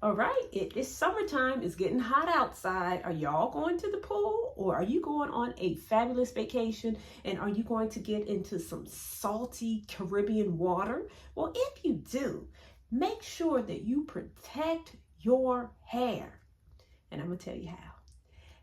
All right, it is summertime. It's getting hot outside. Are y'all going to the pool, or are you going on a fabulous vacation, and are you going to get into some salty Caribbean water? Well, if you do, make sure that you protect your hair. And I'm going to tell you how.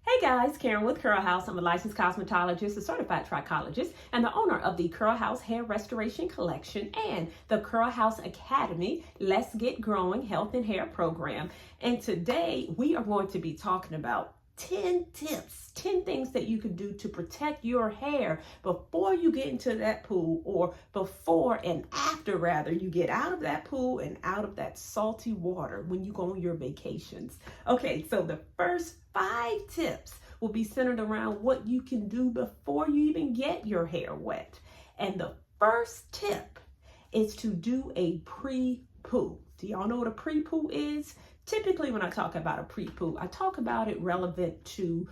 Hey guys, Karen with Curl House. I'm a licensed cosmetologist, a certified trichologist, and the owner of the Curl House Hair Restoration Collection and the Curl House Academy, Let's Get Growing Health and Hair Program. And today we are going to be talking about 10 tips, 10 things that you can do to protect your hair before you get into that pool, or before and after, rather, you get out of that pool and out of that salty water when you go on your vacations. Okay, so the first 5 tips will be centered around what you can do before you even get your hair wet. And the first tip is to do a pre-poo. Do y'all know what a pre-poo is? Typically, when I talk about a pre-poo, I talk about it relevant to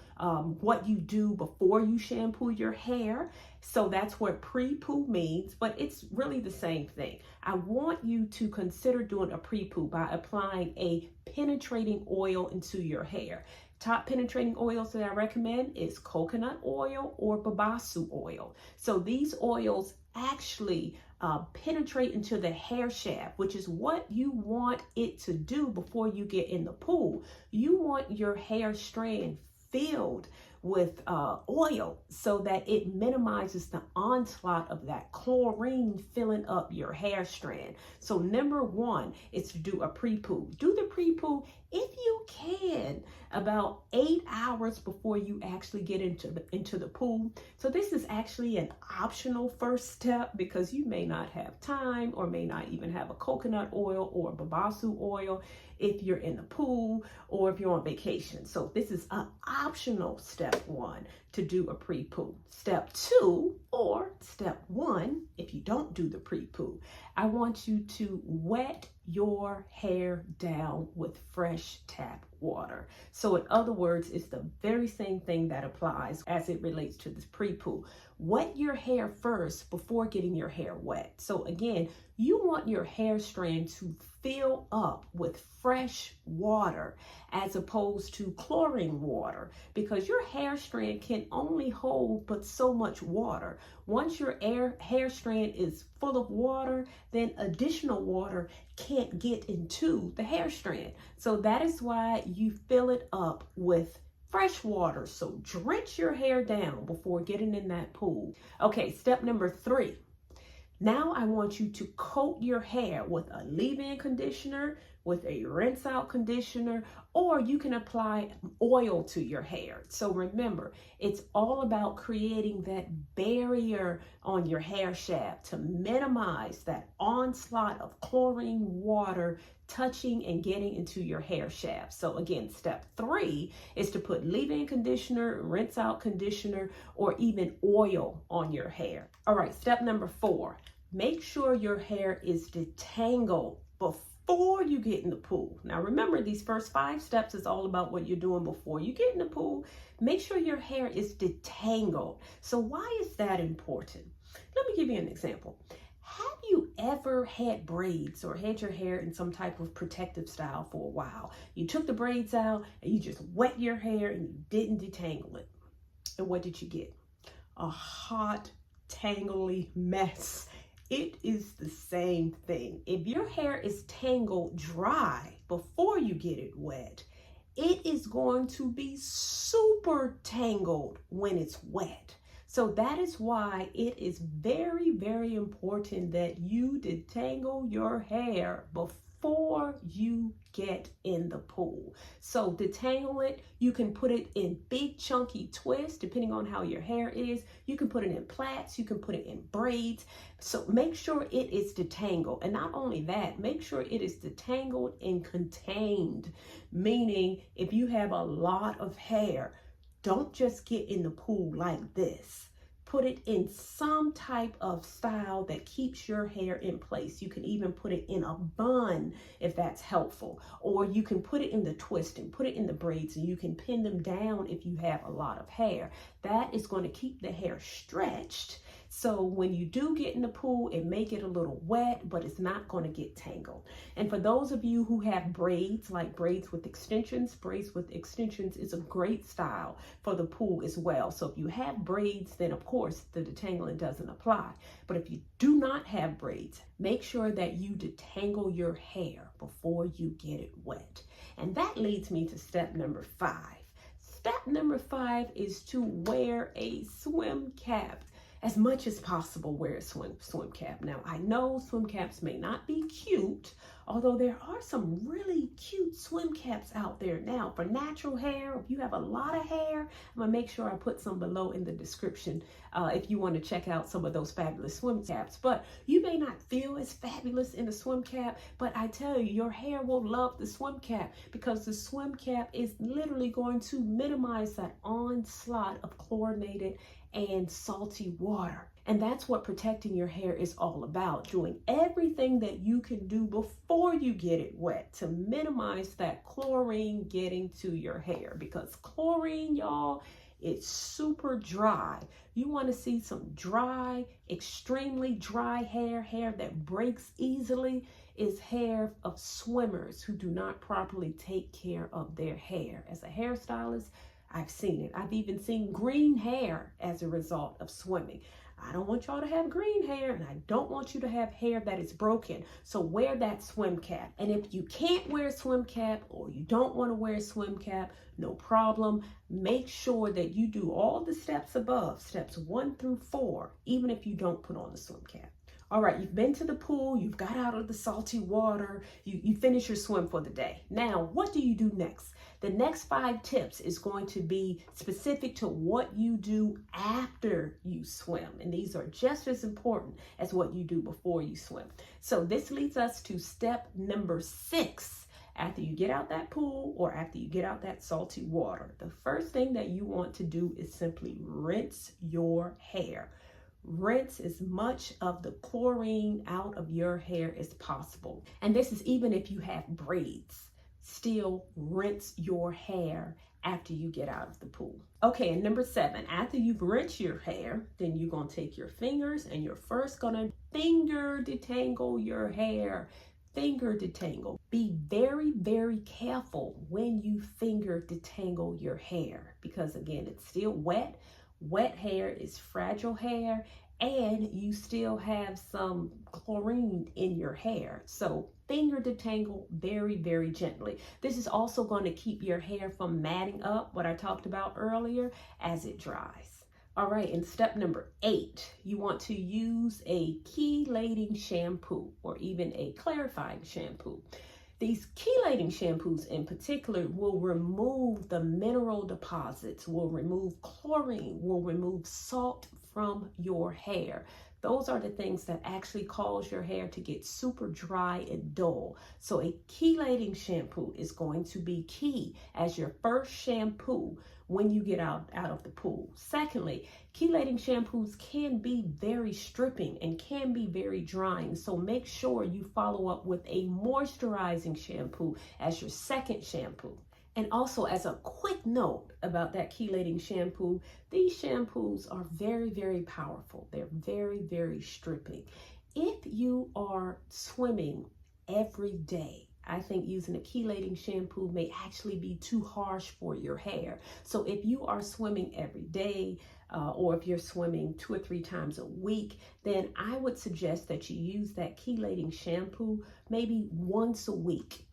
what you do before you shampoo your hair. So that's what pre-poo means, but it's really the same thing. I want you to consider doing a pre-poo by applying a penetrating oil into your hair. Top penetrating oils that I recommend is coconut oil or babasu oil. So these oils actually penetrate into the hair shaft, which is what you want it to do before you get in the pool. You want your hair strand filled with oil so that it minimizes the onslaught of that chlorine filling up your hair strand. So number 1 is to do a pre-poo. Do the pre-poo if you can about 8 hours before you actually get into the pool. So this is actually an optional first step because you may not have time or may not even have a coconut oil or babasu oil if you're in the pool or if you're on vacation. So this is an optional step 1 to do a pre-poo. Step 2 or step 1, if you don't do the pre-poo, I want you to wet your hair down with fresh tap water. So in other words, it's the very same thing that applies as it relates to this pre-poo. Wet your hair first before getting your hair wet. So again, you want your hair strand to fill up with fresh water as opposed to chlorine water, because your hair strand can only hold but so much water. Once your hair strand is full of water, then additional water can't get into the hair strand. So that is why you fill it up with fresh water. So drench your hair down before getting in that pool. Okay, step number 3. Now I want you to coat your hair with a leave-in conditioner, with a rinse out conditioner, or you can apply oil to your hair. So remember, it's all about creating that barrier on your hair shaft to minimize that onslaught of chlorine water touching and getting into your hair shaft. So again, step 3 is to put leave-in conditioner, rinse out conditioner, or even oil on your hair. All right, step number 4, make sure your hair is detangled before you get in the pool. Now remember, these first 5 steps is all about what you're doing before you get in the pool. Make sure your hair is detangled. So why is that important? Let me give you an example. Have you ever had braids or had your hair in some type of protective style for a while? You took the braids out and you just wet your hair and you didn't detangle it. And what did you get? A hot, tangly mess. It is the same thing. If your hair is tangled dry before you get it wet, it is going to be super tangled when it's wet. So that is why it is very, very important that you detangle your hair before you get in the pool. So detangle it. You can put it in big chunky twists depending on how your hair is. You can put it in plaits, you can put it in braids. So make sure it is detangled. And not only that, make sure it is detangled and contained. Meaning if you have a lot of hair, don't just get in the pool like this. Put it in some type of style that keeps your hair in place. You can even put it in a bun if that's helpful. Or you can put it in the twist and put it in the braids, and you can pin them down if you have a lot of hair. That is going to keep the hair stretched So when you do get in the pool, it may get a little wet, but it's not going to get tangled. And for those of you who have braids, like braids with extensions is a great style for the pool as well. So if you have braids, then of course the detangling doesn't apply. But if you do not have braids, make sure that you detangle your hair before you get it wet. And that leads me to step number 5. Step number 5 is to wear a swim cap. As much as possible, wear a swim cap. Now, I know swim caps may not be cute, although there are some really cute swim caps out there now for natural hair. If you have a lot of hair, I'm gonna make sure I put some below in the description if you want to check out some of those fabulous swim caps. But you may not feel as fabulous in a swim cap, but I tell you, your hair will love the swim cap because the swim cap is literally going to minimize that onslaught of chlorinated and salty water. And that's what protecting your hair is all about, doing everything that you can do before you get it wet to minimize that chlorine getting to your hair, because chlorine, y'all, it's super dry. You want to see some dry, extremely dry hair that breaks easily, is hair of swimmers who do not properly take care of their hair. As a hairstylist, I've seen it. I've even seen green hair as a result of swimming. I don't want y'all to have green hair, and I don't want you to have hair that is broken. So wear that swim cap. And if you can't wear a swim cap, or you don't want to wear a swim cap, no problem. Make sure that you do all the steps above, steps 1 through 4, even if you don't put on the swim cap. All right, you've been to the pool, you've got out of the salty water, you finish your swim for the day. Now, what do you do next? The next 5 tips is going to be specific to what you do after you swim. And these are just as important as what you do before you swim. So this leads us to step number 6. After you get out that pool or after you get out that salty water, the first thing that you want to do is simply rinse your hair. Rinse as much of the chlorine out of your hair as possible. And this is even if you have braids. Still rinse your hair after you get out of the pool. Okay, and number 7, after you've rinsed your hair, then you're gonna take your fingers and you're first gonna finger detangle your hair. Finger detangle. Be very, very careful when you finger detangle your hair, because again, it's still wet. Wet hair is fragile hair, and you still have some chlorine in your hair. So finger detangle very, very gently. This is also going to keep your hair from matting up, what I talked about earlier, as it dries. All right, and step number 8, you want to use a chelating shampoo or even a clarifying shampoo. These chelating shampoos in particular will remove the mineral deposits, will remove chlorine, will remove salt from your hair. Those are the things that actually cause your hair to get super dry and dull. So a chelating shampoo is going to be key as your first shampoo when you get out of the pool. Secondly, chelating shampoos can be very stripping and can be very drying. So make sure you follow up with a moisturizing shampoo as your second shampoo. And also, as a quick note about that chelating shampoo, these shampoos are very, very powerful. They're very, very stripping. If you are swimming every day, I think using a chelating shampoo may actually be too harsh for your hair. So if you are swimming every day, or if you're swimming 2 or 3 times a week, then I would suggest that you use that chelating shampoo maybe once a week,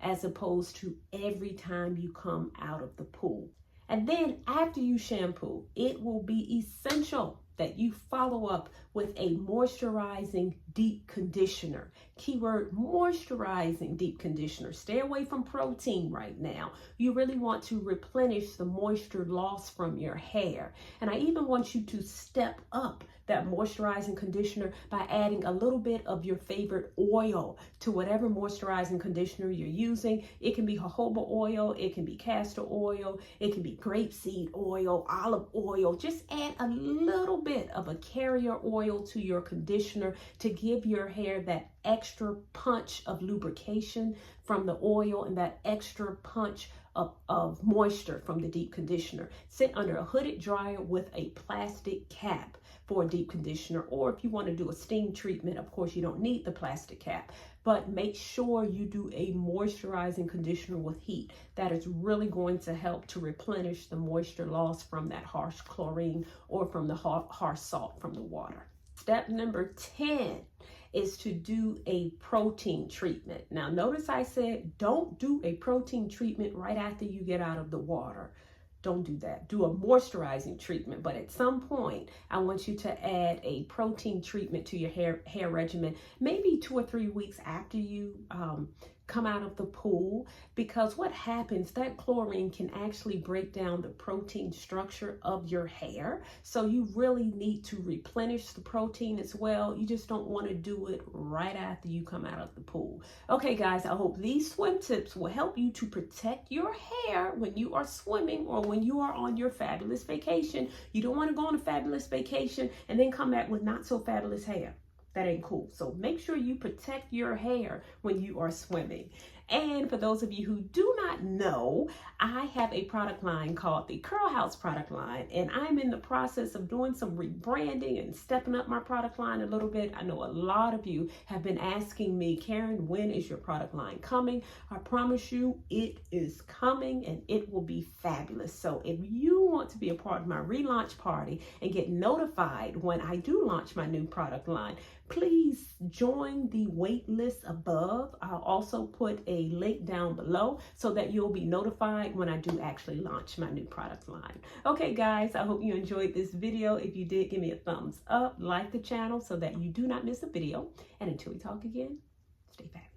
as opposed to every time you come out of the pool. And then after you shampoo, it will be essential that you follow up with a moisturizing deep conditioner. Keyword, moisturizing deep conditioner. Stay away from protein right now. You really want to replenish the moisture lost from your hair. And I even want you to step up that moisturizing conditioner by adding a little bit of your favorite oil to whatever moisturizing conditioner you're using. It can be jojoba oil, it can be castor oil, it can be grapeseed oil, olive oil. Just add a little bit of a carrier oil to your conditioner to give your hair that extra punch of lubrication from the oil and that extra punch of moisture from the deep conditioner. Sit under a hooded dryer with a plastic cap for a deep conditioner, or if you want to do a steam treatment, of course you don't need the plastic cap, but make sure you do a moisturizing conditioner with heat. That is really going to help to replenish the moisture loss from that harsh chlorine or from the harsh salt from the water. Step number 10 is to do a protein treatment. Now, notice I said don't do a protein treatment right after you get out of the water. Don't do that. Do a moisturizing treatment, but at some point, I want you to add a protein treatment to your hair regimen, maybe 2 or 3 weeks after you come out of the pool, because what happens, that chlorine can actually break down the protein structure of your hair. So you really need to replenish the protein as well. You just don't want to do it right after you come out of the pool. Okay, guys, I hope these swim tips will help you to protect your hair when you are swimming or when you are on your fabulous vacation. You don't want to go on a fabulous vacation and then come back with not so fabulous hair. That ain't cool. So make sure you protect your hair when you are swimming. And for those of you who do not know, I have a product line called the Curl House product line, and I'm in the process of doing some rebranding and stepping up my product line a little bit. I know a lot of you have been asking me, Karen, when is your product line coming? I promise you it is coming and it will be fabulous. So if you want to be a part of my relaunch party and get notified when I do launch my new product line, please join the wait list above. I'll also put a link down below so that you'll be notified when I do actually launch my new product line. Okay, guys, I hope you enjoyed this video. If you did, give me a thumbs up, like the channel so that you do not miss a video. And until we talk again, stay fabulous.